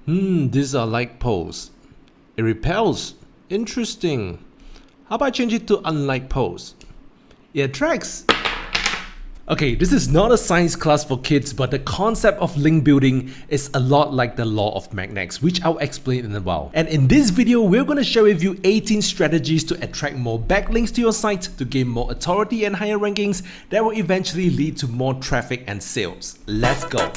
These are like posts. It repels. Interesting. How about I change it to unlike posts? It attracts. Okay, this is not a science class for kids, but the concept of link building is a lot like the law of magnets, which I'll explain in a while. And in this video, we're going to share with you 18 strategies to attract more backlinks to your site to gain more authority and higher rankings that will eventually lead to more traffic and sales. Let's go.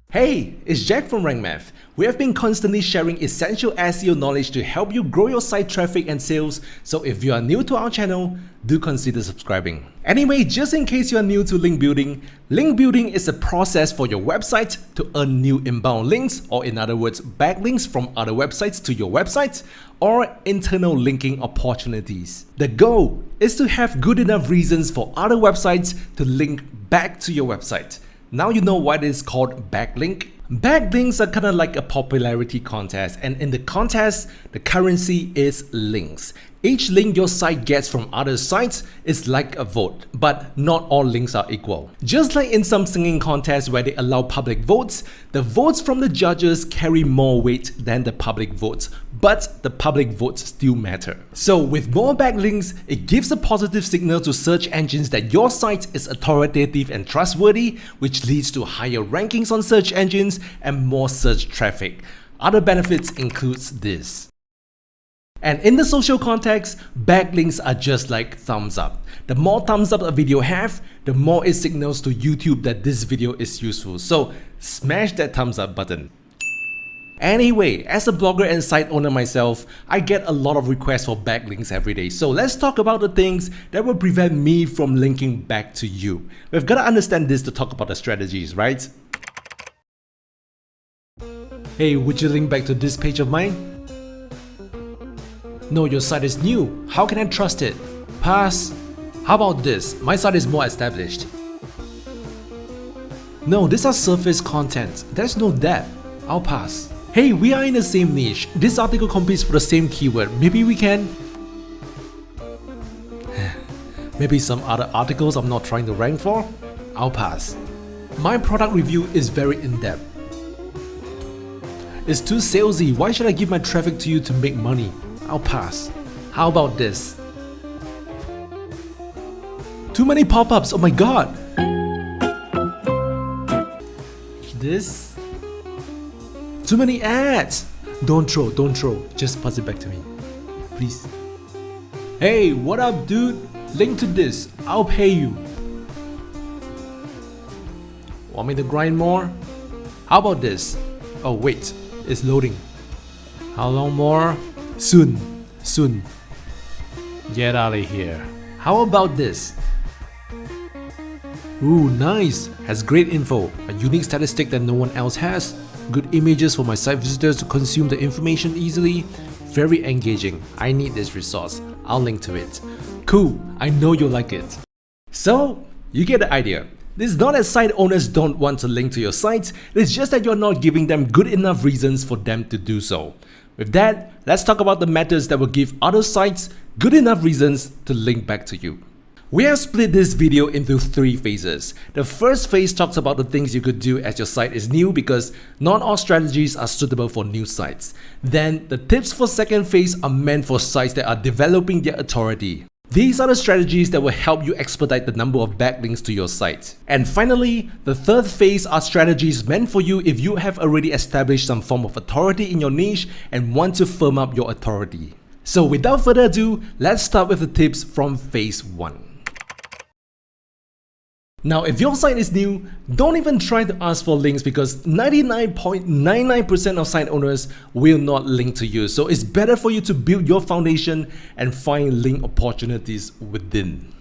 Hey, it's Jack from Rank Math. We have been constantly sharing essential SEO knowledge to help you grow your site traffic and sales, so if you are new to our channel, do consider subscribing. Anyway, just in case you are new to link building is a process for your website to earn new inbound links, or in other words, backlinks from other websites to your website, or internal linking opportunities. The goal is to have good enough reasons for other websites to link back to your website. Now you know why it is called backlink. Backlinks are kind of like a popularity contest, and in the contest, the currency is links. Each link your site gets from other sites is like a vote, but not all links are equal. Just like in some singing contests where they allow public votes, the votes from the judges carry more weight than the public votes, but the public votes still matter. So with more backlinks, it gives a positive signal to search engines that your site is authoritative and trustworthy, which leads to higher rankings on search engines and more search traffic. Other benefits includes this. And in the social context, backlinks are just like thumbs up. The more thumbs up a video have, the more it signals to YouTube that this video is useful. So smash that thumbs up button. Anyway, as a blogger and site owner myself, I get a lot of requests for backlinks every day. So let's talk about the things that will prevent me from linking back to you. We've got to understand this to talk about the strategies, right? Hey, would you link back to this page of mine? No, your site is new. How can I trust it? Pass. How about this? My site is more established. No, these are surface content. There's no depth. I'll pass. Hey, we are in the same niche. This article competes for the same keyword. Maybe we can... Maybe some other articles I'm not trying to rank for? I'll pass. My product review is very in-depth. It's too salesy. Why should I give my traffic to you to make money? I'll pass. How about this? Too many pop-ups, oh my god! This? Too many ads! Don't throw, just pass it back to me. Please. Hey, what up dude? Link to this, I'll pay you. Want me to grind more? How about this? Oh wait, it's loading. How long more? Soon. Get out of here. How about this? Ooh, nice. Has great info. A unique statistic that no one else has. Good images for my site visitors to consume the information easily. Very engaging. I need this resource. I'll link to it. Cool. I know you'll like it. So, you get the idea. This is not that site owners don't want to link to your site. It's just that you're not giving them good enough reasons for them to do so. With that, let's talk about the methods that will give other sites good enough reasons to link back to you. We have split this video into 3 phases. The first phase talks about the things you could do as your site is new, because not all strategies are suitable for new sites. Then, the tips for second phase are meant for sites that are developing their authority. These are the strategies that will help you expedite the number of backlinks to your site. And finally, the third phase are strategies meant for you if you have already established some form of authority in your niche and want to firm up your authority. So without further ado, let's start with the tips from phase 1. Now, if your site is new, don't even try to ask for links, because 99.99% of site owners will not link to you. So it's better for you to build your foundation and find link opportunities within.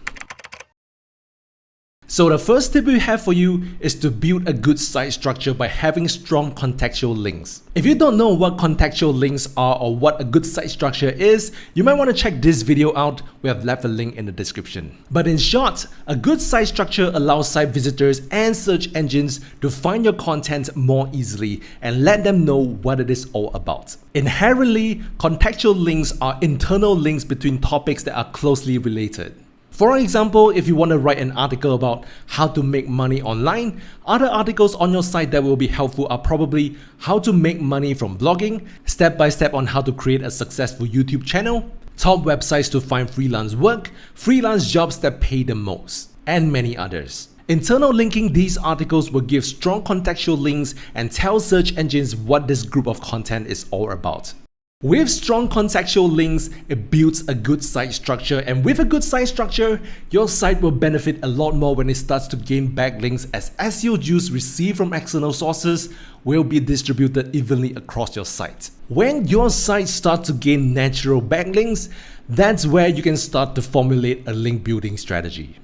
So the first tip we have for you is to build a good site structure by having strong contextual links. If you don't know what contextual links are or what a good site structure is, you might want to check this video out. We have left a link in the description. But in short, a good site structure allows site visitors and search engines to find your content more easily and let them know what it is all about. Inherently, contextual links are internal links between topics that are closely related. For example, if you want to write an article about how to make money online, other articles on your site that will be helpful are probably how to make money from blogging, step by step on how to create a successful YouTube channel, top websites to find freelance work, freelance jobs that pay the most, and many others. Internal linking these articles will give strong contextual links and tell search engines what this group of content is all about. With strong contextual links, it builds a good site structure, and with a good site structure, your site will benefit a lot more when it starts to gain backlinks, as SEO juice received from external sources will be distributed evenly across your site. When your site starts to gain natural backlinks, that's where you can start to formulate a link building strategy.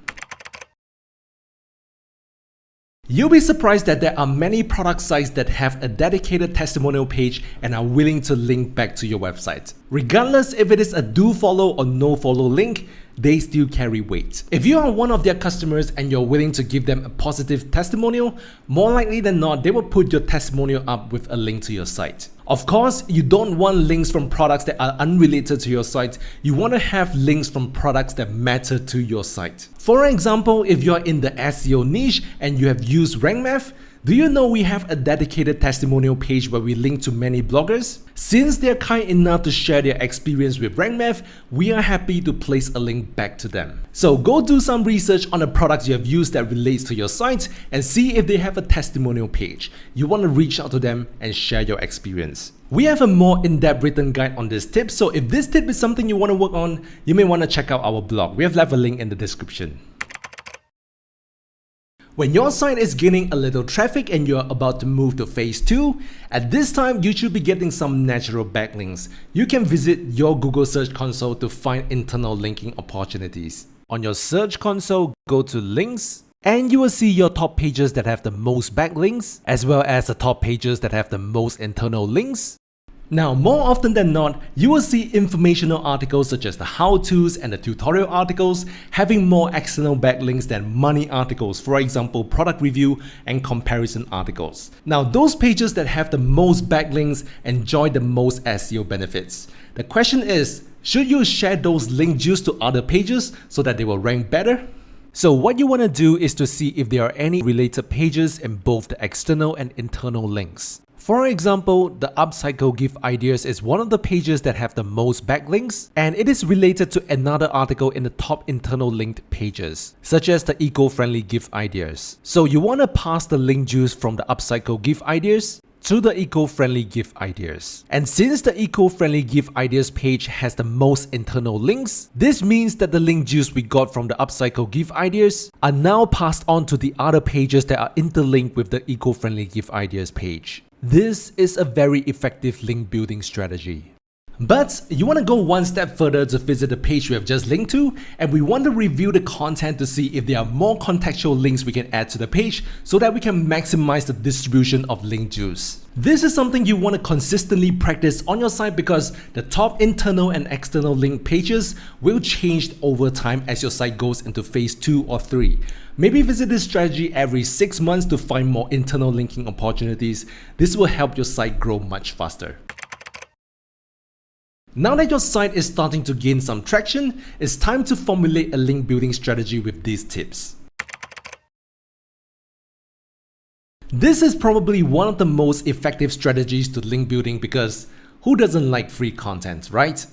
You'll be surprised that there are many product sites that have a dedicated testimonial page and are willing to link back to your website. Regardless if it is a do follow or no follow link, they still carry weight. If you are one of their customers and you're willing to give them a positive testimonial, more likely than not, they will put your testimonial up with a link to your site. Of course, you don't want links from products that are unrelated to your site. You want to have links from products that matter to your site. For example, if you're in the SEO niche and you have used RankMath, do you know we have a dedicated testimonial page where we link to many bloggers? Since they're kind enough to share their experience with RankMath, we are happy to place a link back to them. So go do some research on the products you have used that relates to your site and see if they have a testimonial page. You want to reach out to them and share your experience. We have a more in-depth written guide on this tip, so if this tip is something you want to work on, you may want to check out our blog. We have left a link in the description. When your site is gaining a little traffic and you're about to move to phase 2, at this time you should be getting some natural backlinks. You can visit your Google Search Console to find internal linking opportunities. On your Search Console, go to Links, and you will see your top pages that have the most backlinks, as well as the top pages that have the most internal links. Now, more often than not, you will see informational articles such as the how-tos and the tutorial articles having more external backlinks than money articles, for example, product review and comparison articles. Now, those pages that have the most backlinks enjoy the most SEO benefits. The question is, should you share those link juice to other pages so that they will rank better? So what you want to do is to see if there are any related pages in both the external and internal links. For example, the Upcycle Gift Ideas is one of the pages that have the most backlinks, and it is related to another article in the top internal linked pages, such as the eco-friendly gift ideas. So you want to pass the link juice from the Upcycle Gift Ideas to the eco-friendly gift ideas. And since the eco-friendly gift ideas page has the most internal links, this means that the link juice we got from the Upcycle gift ideas are now passed on to the other pages that are interlinked with the eco-friendly gift ideas page. This is a very effective link building strategy. But you want to go one step further to visit the page we have just linked to, and we want to review the content to see if there are more contextual links we can add to the page so that we can maximize the distribution of link juice. This is something you want to consistently practice on your site because the top internal and external link pages will change over time as your site goes into phase 2 or 3. Maybe visit this strategy every 6 months to find more internal linking opportunities. This will help your site grow much faster. Now that your site is starting to gain some traction, it's time to formulate a link building strategy with these tips. This is probably one of the most effective strategies to link building because who doesn't like free content, right?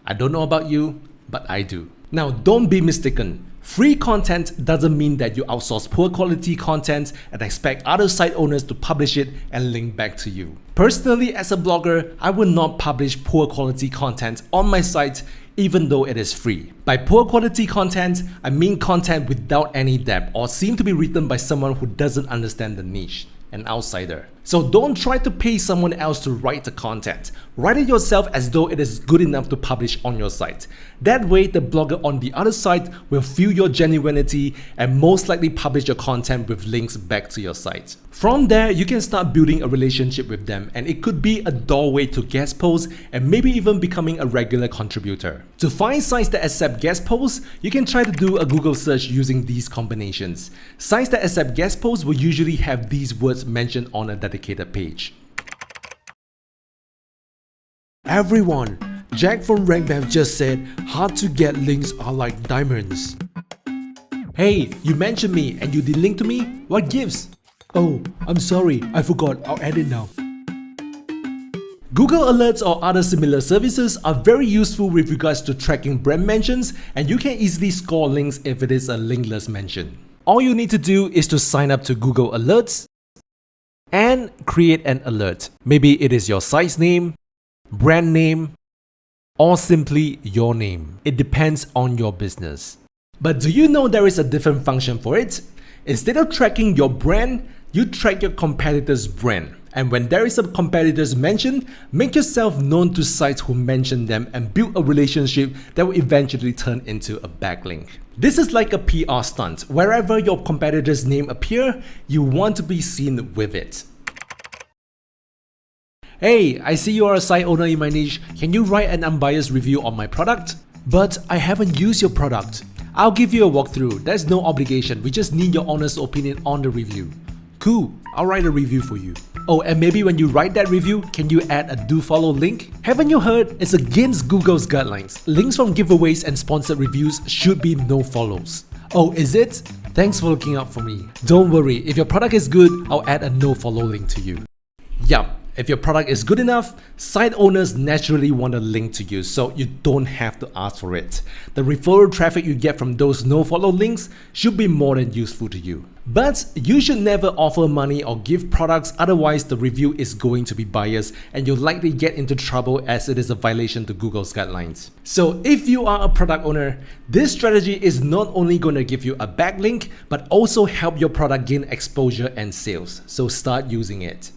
I don't know about you, but I do. Now, don't be mistaken. Free content doesn't mean that you outsource poor quality content and expect other site owners to publish it and link back to you. Personally, as a blogger, I will not publish poor quality content on my site even though it is free. By poor quality content, I mean content without any depth or seem to be written by someone who doesn't understand the niche, an outsider. So don't try to pay someone else to write the content. Write it yourself as though it is good enough to publish on your site. That way, the blogger on the other side will feel your genuinity and most likely publish your content with links back to your site. From there, you can start building a relationship with them, and it could be a doorway to guest posts and maybe even becoming a regular contributor. To find sites that accept guest posts, you can try to do a Google search using these combinations. Sites that accept guest posts will usually have these words mentioned on a dedicated page. Everyone, Jack from RankMath just said, hard to get links are like diamonds. Hey, you mentioned me and you didn't link to me? What gives? Oh, I'm sorry, I forgot, I'll add it now. Google Alerts or other similar services are very useful with regards to tracking brand mentions, and you can easily score links if it is a linkless mention. All you need to do is to sign up to Google Alerts and create an alert. Maybe it is your site's name, brand name, or simply your name. It depends on your business. But do you know there is a different function for it? Instead of tracking your brand, you track your competitor's brand. And when there is a competitor's mention, make yourself known to sites who mention them and build a relationship that will eventually turn into a backlink. This is like a PR stunt. Wherever your competitor's name appear, you want to be seen with it. Hey, I see you are a site owner in my niche. Can you write an unbiased review on my product? But I haven't used your product. I'll give you a walkthrough. There's no obligation. We just need your honest opinion on the review. Cool, I'll write a review for you. Oh, and maybe when you write that review, can you add a do follow link? Haven't you heard? It's against Google's guidelines. Links from giveaways and sponsored reviews should be no follows. Oh, is it? Thanks for looking out for me. Don't worry, if your product is good, I'll add a no follow link to you. Yup. If your product is good enough, site owners naturally want a link to you, so you don't have to ask for it. The referral traffic you get from those no-follow links should be more than useful to you. But you should never offer money or give products, otherwise the review is going to be biased and you'll likely get into trouble as it is a violation to Google's guidelines. So if you are a product owner, this strategy is not only going to give you a backlink, but also help your product gain exposure and sales. So start using it.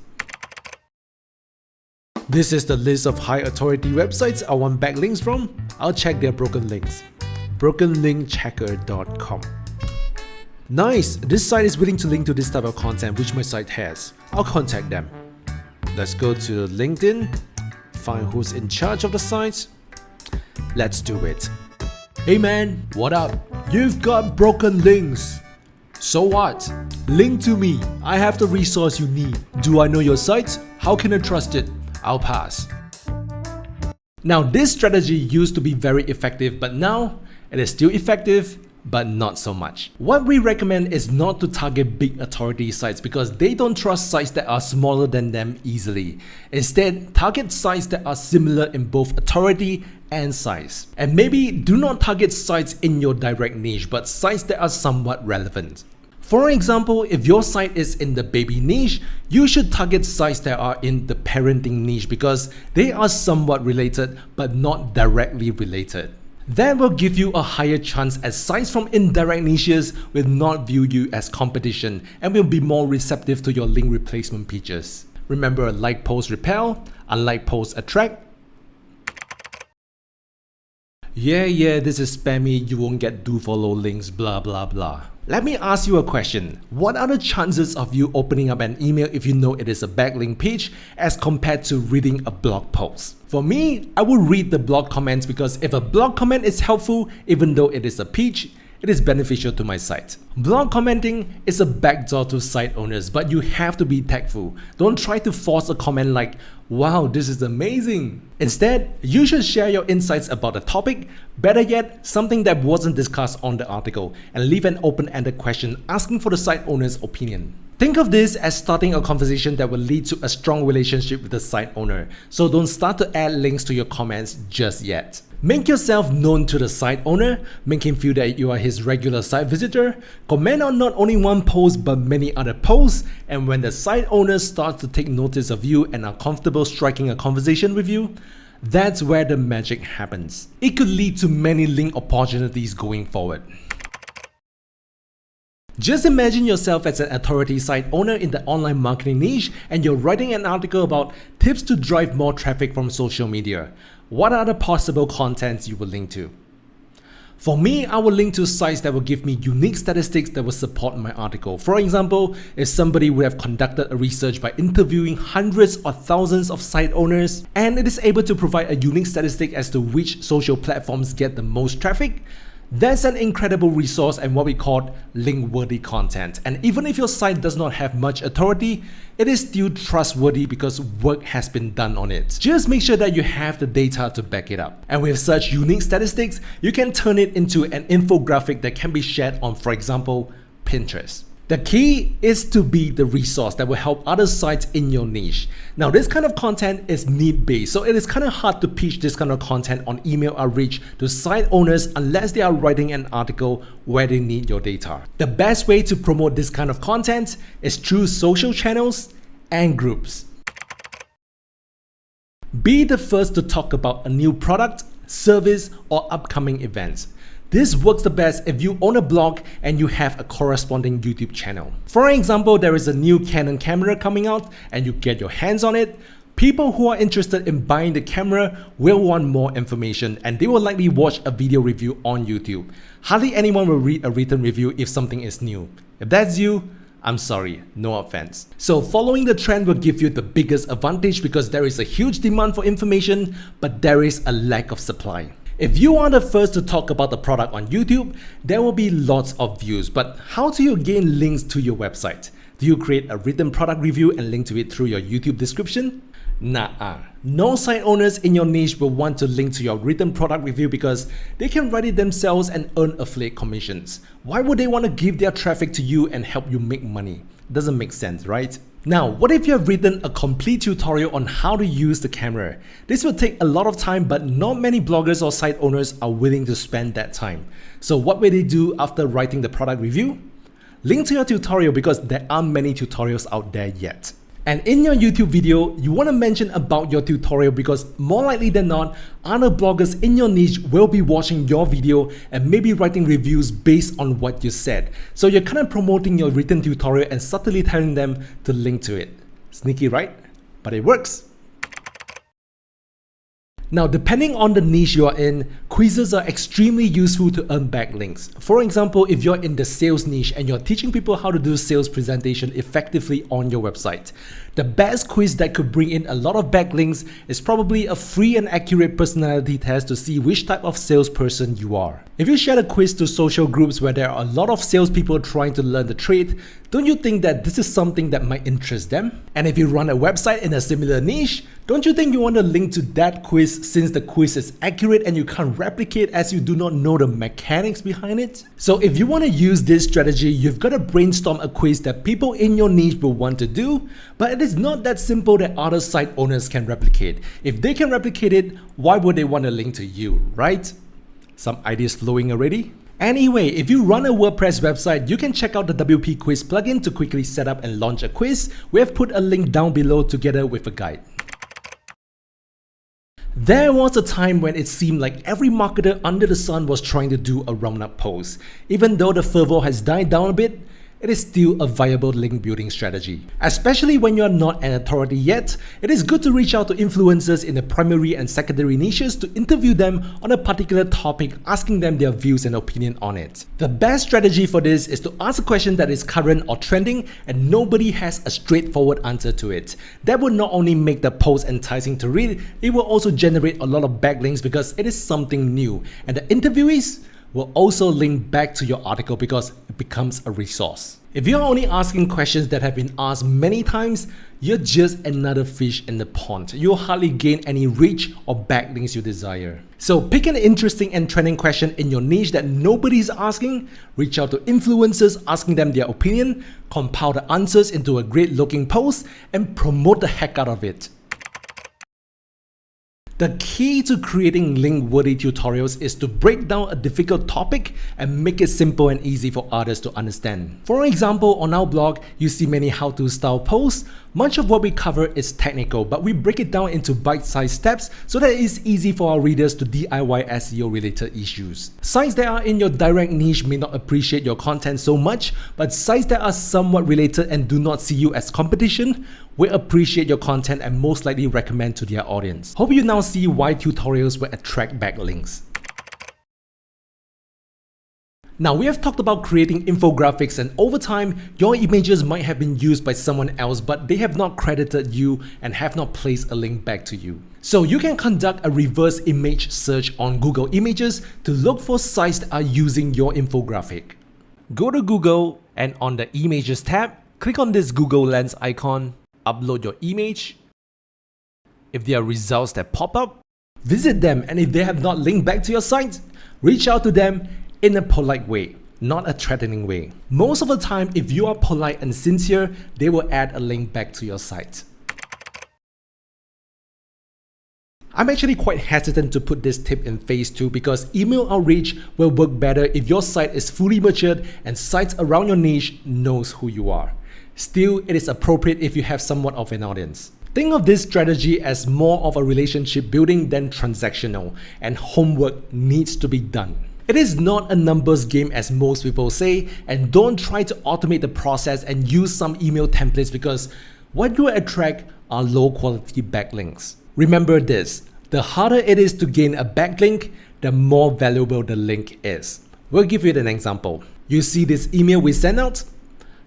This is the list of high authority websites I want backlinks from. I'll check their broken links. brokenlinkchecker.com. Nice, this site is willing to link to this type of content which my site has. I'll contact them. Let's go to LinkedIn, find who's in charge of the site. Let's do it. Hey man, what up? You've got broken links. So what? Link to me. I have the resource you need. Do I know your site? How can I trust it? I'll pass. Now this strategy used to be very effective, but now it is still effective, but not so much. What we recommend is not to target big authority sites because they don't trust sites that are smaller than them easily. Instead, target sites that are similar in both authority and size. And maybe do not target sites in your direct niche, but sites that are somewhat relevant. For example, if your site is in the baby niche, you should target sites that are in the parenting niche because they are somewhat related but not directly related. That will give you a higher chance as sites from indirect niches will not view you as competition and will be more receptive to your link replacement features. Remember, like posts repel, unlike posts attract. Yeah, this is spammy, you won't get do follow links, blah blah blah. Let me ask you a question. What are the chances of you opening up an email if you know it is a backlink page as compared to reading a blog post? For me, I will read the blog comments because if a blog comment is helpful, even though it is a page, it is beneficial to my site. Blog commenting is a backdoor to site owners, but you have to be tactful. Don't try to force a comment like, wow, this is amazing. Instead, you should share your insights about the topic, better yet, something that wasn't discussed on the article, and leave an open-ended question asking for the site owner's opinion. Think of this as starting a conversation that will lead to a strong relationship with the site owner, so don't start to add links to your comments just yet. Make yourself known to the site owner, make him feel that you are his regular site visitor, comment on not only one post but many other posts, and when the site owner starts to take notice of you and are comfortable striking a conversation with you, that's where the magic happens. It could lead to many link opportunities going forward. Just imagine yourself as an authority site owner in the online marketing niche and you're writing an article about tips to drive more traffic from social media. What are the possible contents you will link to? For me, I will link to sites that will give me unique statistics that will support my article. For example, if somebody would have conducted a research by interviewing hundreds or thousands of site owners and it is able to provide a unique statistic as to which social platforms get the most traffic, That's an incredible resource and what we call link-worthy content. And even if your site does not have much authority, it is still trustworthy because work has been done on it. Just make sure that you have the data to back it up. And with such unique statistics, you can turn it into an infographic that can be shared on, for example, Pinterest. The key is to be the resource that will help other sites in your niche. Now, this kind of content is need-based, so it is kind of hard to pitch this kind of content on email outreach to site owners unless they are writing an article where they need your data. The best way to promote this kind of content is through social channels and groups. Be the first to talk about a new product, service, or upcoming events. This works the best if you own a blog and you have a corresponding YouTube channel. For example, there is a new Canon camera coming out and you get your hands on it. People who are interested in buying the camera will want more information and they will likely watch a video review on YouTube. Hardly anyone will read a written review if something is new. If that's you, I'm sorry, no offense. So following the trend will give you the biggest advantage because there is a huge demand for information, but there is a lack of supply. If you are the first to talk about the product on YouTube, there will be lots of views, but how do you gain links to your website? Do you create a written product review and link to it through your YouTube description? Nah, no site owners in your niche will want to link to your written product review because they can write it themselves and earn affiliate commissions. Why would they want to give their traffic to you and help you make money? Doesn't make sense, right? Now, what if you have written a complete tutorial on how to use the camera? This will take a lot of time, but not many bloggers or site owners are willing to spend that time. So what will they do after writing the product review? Link to your tutorial because there aren't many tutorials out there yet. And in your YouTube video, you want to mention about your tutorial because more likely than not, other bloggers in your niche will be watching your video and maybe writing reviews based on what you said. So you're kind of promoting your written tutorial and subtly telling them to link to it. Sneaky, right? But it works. Now, depending on the niche you are in, quizzes are extremely useful to earn backlinks. For example, if you're in the sales niche and you're teaching people how to do sales presentation effectively on your website, the best quiz that could bring in a lot of backlinks is probably a free and accurate personality test to see which type of salesperson you are. If you share the quiz to social groups where there are a lot of salespeople trying to learn the trade, don't you think that this is something that might interest them? And if you run a website in a similar niche, don't you think you want to link to that quiz since the quiz is accurate and you can't replicate as you do not know the mechanics behind it? So if you want to use this strategy, you've got to brainstorm a quiz that people in your niche will want to do, but it is not that simple that other site owners can replicate. If they can replicate it, why would they want to link to you, right? Some ideas flowing already? Anyway, if you run a WordPress website, you can check out the WP Quiz plugin to quickly set up and launch a quiz. We have put a link down below together with a guide. There was a time when it seemed like every marketer under the sun was trying to do a roundup post. Even though the fervor has died down a bit, it is still a viable link building strategy. Especially when you are not an authority yet, it is good to reach out to influencers in the primary and secondary niches to interview them on a particular topic, asking them their views and opinion on it. The best strategy for this is to ask a question that is current or trending and nobody has a straightforward answer to it. That will not only make the post enticing to read, it will also generate a lot of backlinks because it is something new, and the interviewees will also link back to your article because it becomes a resource. If you're only asking questions that have been asked many times, you're just another fish in the pond. You'll hardly gain any reach or backlinks you desire. So pick an interesting and trending question in your niche that nobody's asking, reach out to influencers asking them their opinion, compile the answers into a great looking post, and promote the heck out of it. The key to creating link-worthy tutorials is to break down a difficult topic and make it simple and easy for others to understand. For example, on our blog, you see many how-to style posts. Much of what we cover is technical, but we break it down into bite-sized steps so that it is easy for our readers to DIY SEO-related issues. Sites that are in your direct niche may not appreciate your content so much, but sites that are somewhat related and do not see you as competition will appreciate your content and most likely recommend to their audience. Hope you now see why tutorials will attract backlinks. Now, we have talked about creating infographics, and over time, your images might have been used by someone else, but they have not credited you and have not placed a link back to you. So you can conduct a reverse image search on Google Images to look for sites that are using your infographic. Go to Google and on the Images tab, click on this Google Lens icon, upload your image. If there are results that pop up, visit them, and if they have not linked back to your site, reach out to them in a polite way, not a threatening way. Most of the time, if you are polite and sincere, they will add a link back to your site. I'm actually quite hesitant to put this tip in phase 2 because email outreach will work better if your site is fully matured and sites around your niche knows who you are. Still, it is appropriate if you have somewhat of an audience. Think of this strategy as more of a relationship building than transactional, and homework needs to be done. It is not a numbers game as most people say, and don't try to automate the process and use some email templates because what you attract are low quality backlinks. Remember this, the harder it is to gain a backlink, the more valuable the link is. We'll give you an example. You see this email we sent out?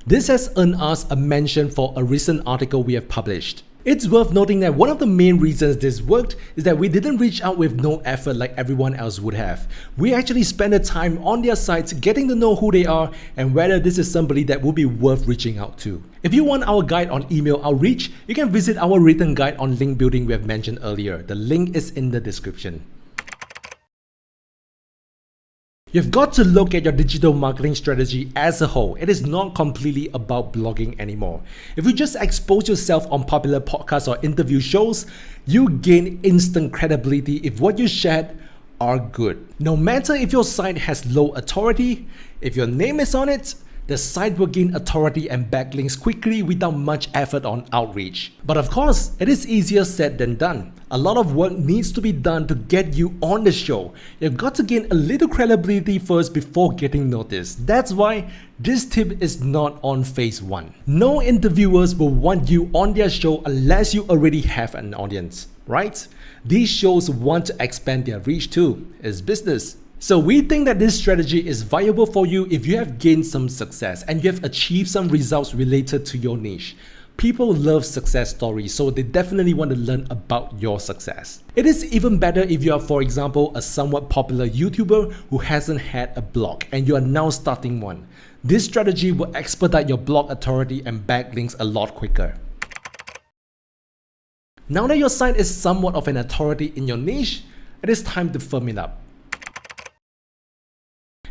This has earned us a mention for a recent article we have published. It's worth noting that one of the main reasons this worked is that we didn't reach out with no effort like everyone else would have. We actually spent the time on their sites getting to know who they are and whether this is somebody that would be worth reaching out to. If you want our guide on email outreach, you can visit our written guide on link building we have mentioned earlier. The link is in the description. You've got to look at your digital marketing strategy as a whole. It is not completely about blogging anymore. If you just expose yourself on popular podcasts or interview shows, you gain instant credibility if what you shared are good. No matter if your site has low authority, if your name is on it, the site will gain authority and backlinks quickly without much effort on outreach. But of course, it is easier said than done. A lot of work needs to be done to get you on the show. You've got to gain a little credibility first before getting noticed. That's why this tip is not on phase 1. No interviewers will want you on their show unless you already have an audience, right? These shows want to expand their reach too. It's business. So we think that this strategy is viable for you if you have gained some success and you have achieved some results related to your niche. People love success stories, so they definitely want to learn about your success. It is even better if you are, for example, a somewhat popular YouTuber who hasn't had a blog and you are now starting one. This strategy will expedite your blog authority and backlinks a lot quicker. Now that your site is somewhat of an authority in your niche, it is time to firm it up.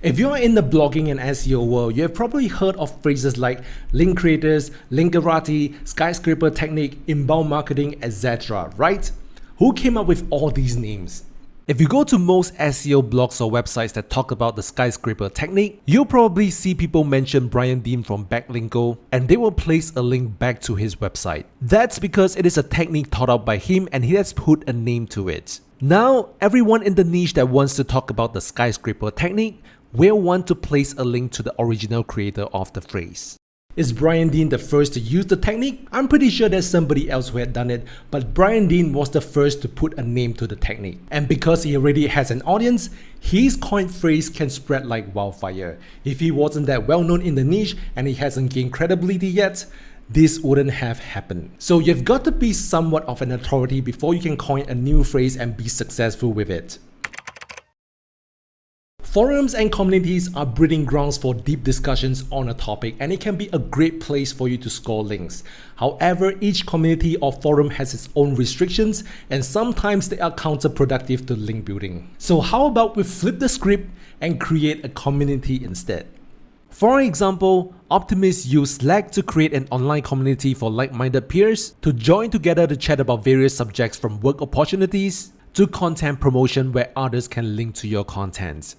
If you are in the blogging and SEO world, you have probably heard of phrases like link creators, linkerati, skyscraper technique, inbound marketing, etc., right? Who came up with all these names? If you go to most SEO blogs or websites that talk about the skyscraper technique, you'll probably see people mention Brian Dean from Backlinko, and they will place a link back to his website. That's because it is a technique taught out by him and he has put a name to it. Now, everyone in the niche that wants to talk about the skyscraper technique will want to place a link to the original creator of the phrase. Is Brian Dean the first to use the technique? I'm pretty sure there's somebody else who had done it, but Brian Dean was the first to put a name to the technique. And because he already has an audience, his coined phrase can spread like wildfire. If he wasn't that well known in the niche and he hasn't gained credibility yet, this wouldn't have happened. So you've got to be somewhat of an authority before you can coin a new phrase and be successful with it. Forums and communities are breeding grounds for deep discussions on a topic, and it can be a great place for you to score links. However, each community or forum has its own restrictions, and sometimes they are counterproductive to link building. So how about we flip the script and create a community instead? For example, optimists use Slack to create an online community for like-minded peers to join together to chat about various subjects from work opportunities to content promotion where others can link to your content.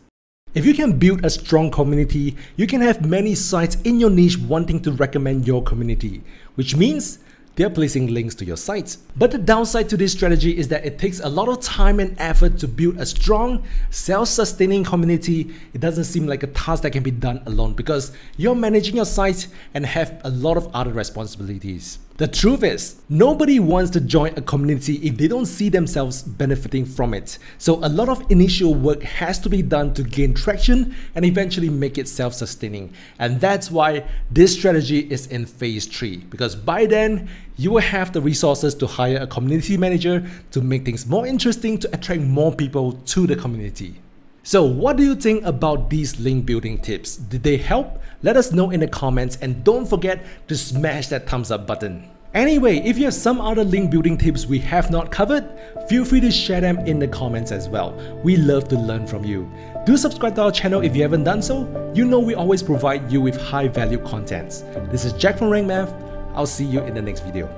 If you can build a strong community, you can have many sites in your niche wanting to recommend your community, which means they're placing links to your sites. But the downside to this strategy is that it takes a lot of time and effort to build a strong, self-sustaining community. It doesn't seem like a task that can be done alone because you're managing your site and have a lot of other responsibilities. The truth is, nobody wants to join a community if they don't see themselves benefiting from it. So a lot of initial work has to be done to gain traction and eventually make it self-sustaining. And that's why this strategy is in phase 3, because by then, you will have the resources to hire a community manager to make things more interesting to attract more people to the community. So what do you think about these link building tips? Did they help? Let us know in the comments, and don't forget to smash that thumbs up button. Anyway, if you have some other link building tips we have not covered, feel free to share them in the comments as well. We love to learn from you. Do subscribe to our channel if you haven't done so. You know we always provide you with high value contents. This is Jack from Rank Math. I'll see you in the next video.